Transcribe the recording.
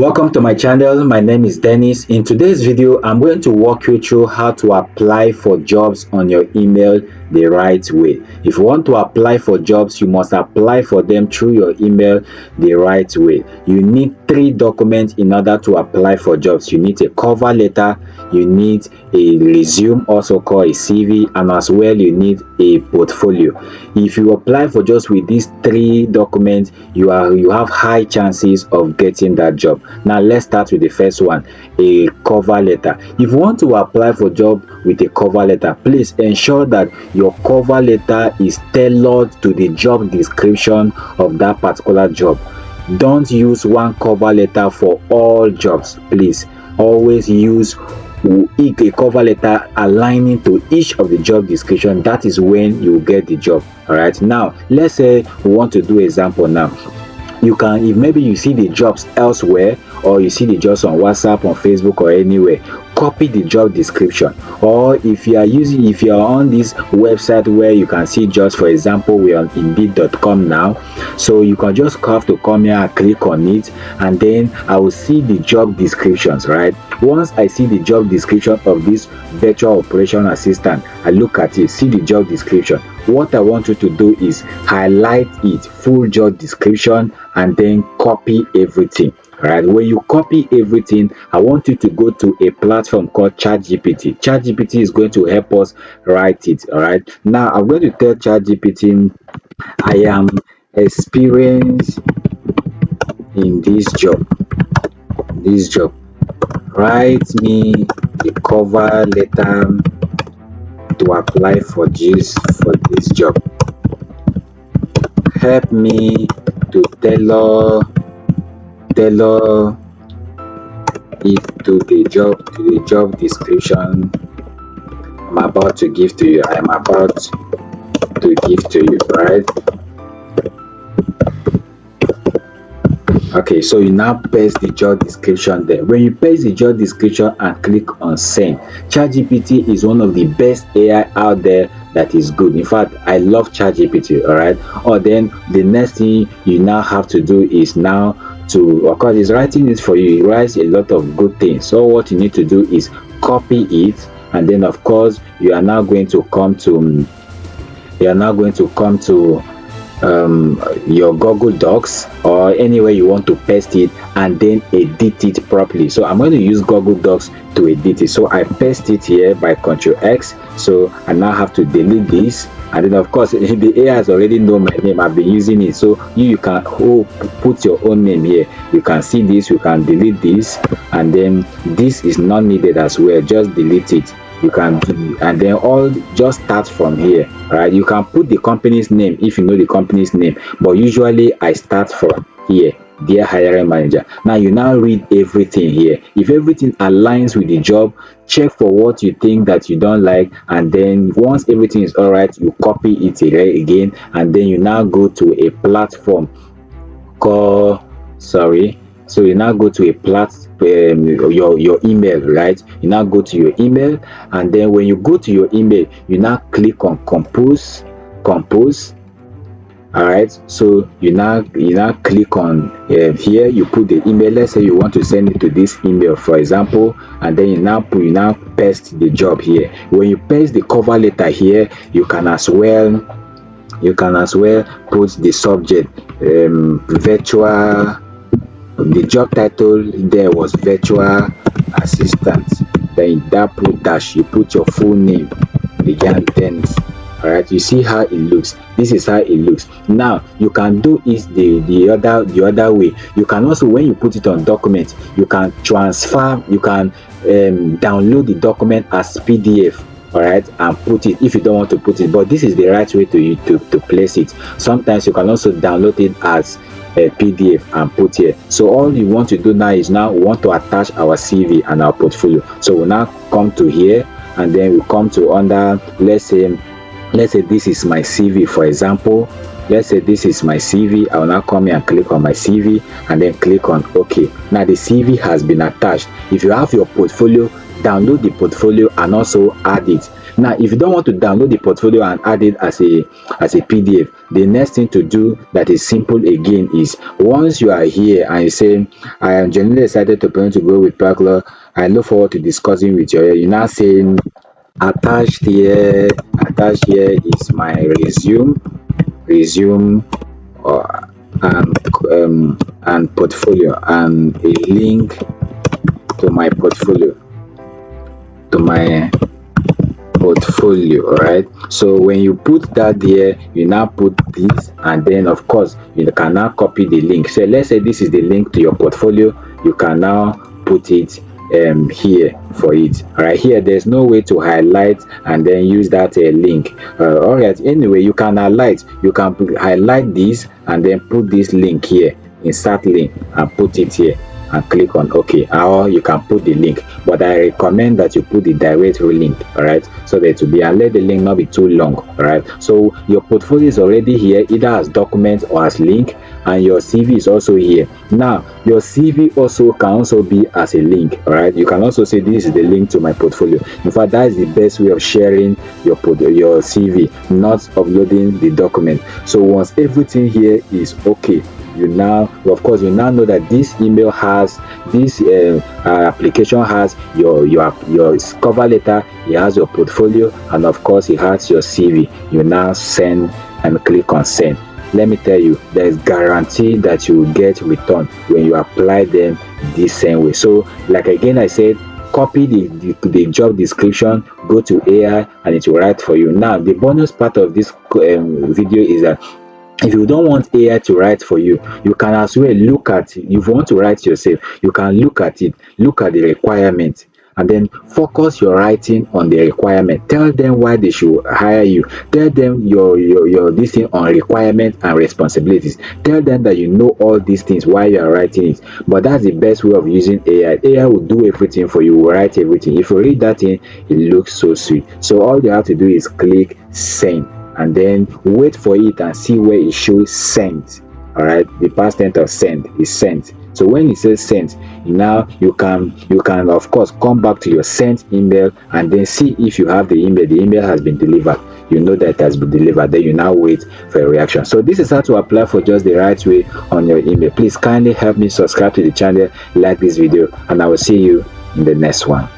Welcome to my channel. My name is Dennis. In today's video, I'm going to walk you through how to apply for jobs on your email the right way. If you want to apply for jobs, you must apply for them through your email the right way. You need 3 documents in order to apply for jobs. You need a cover letter, you need a resume, also called a CV, and as well you need a portfolio. If you apply for jobs with these 3 documents, you have high chances of getting that job. Now let's start with the first one, a cover letter. If you want to apply for job with a cover letter, please ensure that your cover letter is tailored to the job description of that particular job. Don't use one cover letter for all jobs. Please always use a cover letter aligning to each of the job description. That is when you get the job. All right, now let's say we want to do example. Now you can, if maybe you see the jobs elsewhere, or you see the jobs on WhatsApp, on Facebook, or anywhere, copy the job description. Or if you are on this website where you can see jobs, for example, we're on indeed.com now, so you can just have to come here and click on it, and then I will see the job descriptions. Right, once I see the job description of this virtual operation assistant, I look at it, see the job description. What I want you to do is highlight it, full job description, and then copy everything. Right, when you copy everything, I want you to go to a platform called ChatGPT. ChatGPT is going to help us write it. All right, now I'm going to tell ChatGPT I am experienced in this job. Write me the cover letter to apply for this job. Help me to tailor it to the job description I'm about to give to you. Right? Okay, so you now paste the job description there. When you paste the job description and click on send, ChatGPT is one of the best AI out there that is good. In fact, I love ChatGPT. All right, or then the next thing you now have to do is now to, of course, it's writing it for you. It writes a lot of good things. So what you need to do is copy it, and then of course you are now going to come to your Google Docs or anywhere you want to paste it, and then edit it properly. So I'm going to use Google Docs to edit it. So I paste it here by Ctrl X. So I now have to delete this, and then of course the AI has already know my name. I've been using it, so you can put your own name here. You can see this, you can delete this, and then this is not needed as well. Just delete it. You can do, and then all just start from here. Right, you can put the company's name if you know the company's name, but usually I start from here, dear hiring manager. Now you now read everything here. If everything aligns with the job, check for what you think that you don't like, and then once everything is all right, you copy it again, and then you now go to a platform called so you now go to a your email. Right, you now go to your email, and then when you go to your email, you now click on compose. All right, so you now click on here, you put the email. Let's say you want to send it to this email, for example, and then you now paste the job here. When you paste the cover letter here, you can as well put the subject virtual. The job title there was virtual assistant. Then that put dash, you put your full name, began tense. All right, you see how it looks. This is how it looks. Now you can do it the other way. You can also, when you put it on document, you can transfer, you can download the document as PDF. All right, and put it if you don't want to put it, but this is the right way to place it. Sometimes you can also download it as a PDF and put here. So all you want to do now is, now we want to attach our CV and our portfolio. So we'll now come to here, and then we come to under, let's say this is my CV, for example. Let's say this is my CV. I will now come here and click on my CV, and then click on OK. Now the CV has been attached. If you have your portfolio, download the portfolio and also add it. Now if you don't want to download the portfolio and add it as a PDF, the next thing to do that is simple again is, once you are here and you say, I am genuinely excited to plan to go with Parkler, I look forward to discussing with you now say, attached here is my resume or and portfolio, and a link to my portfolio. All right, so when you put that there, you now put this, and then of course you can now copy the link. So let's say this is the link to your portfolio, you can now put it here for it. All right, here there's no way to highlight and then use that link. All right, anyway, you can highlight this and then put this link here, insert link, and put it here and click on OK, or you can put the link, but I recommend that you put the directory link. All right, so that to be, and let the link not be too long. All right, so your portfolio is already here, either as document or as link, and your CV is also here. Now your CV also can be as a link. All right, you can also say this is the link to my portfolio. In fact, that is the best way of sharing your CV, not uploading the document. So once everything here is okay, you now know that this email has this application has your cover letter, it has your portfolio, and of course it has your CV. You now send and click on send. Let me tell you, there is guarantee that you will get return when you apply them this same way. So like again I said, copy the job description, go to AI, and it will write for you. Now the bonus part of this video is that if you don't want AI to write for you, you can as well look at it. If you want to write yourself, you can look at it, look at the requirement, and then focus your writing on the requirement. Tell them why they should hire you. Tell them your this thing on requirement and responsibilities. Tell them that you know all these things while you are writing it. But that's the best way of using AI. AI will do everything for you, will write everything. If you read that thing, it looks so sweet. So all you have to do is click send, and then wait for it and see where it shows sent. All right, the past tense of send is sent. So when it says sent, now you can of course come back to your sent email and then see if you have the email has been delivered. You know that it has been delivered, then you now wait for a reaction. So this is how to apply for just the right way on your email. Please kindly help me subscribe to the channel, like this video, and I will see you in the next one.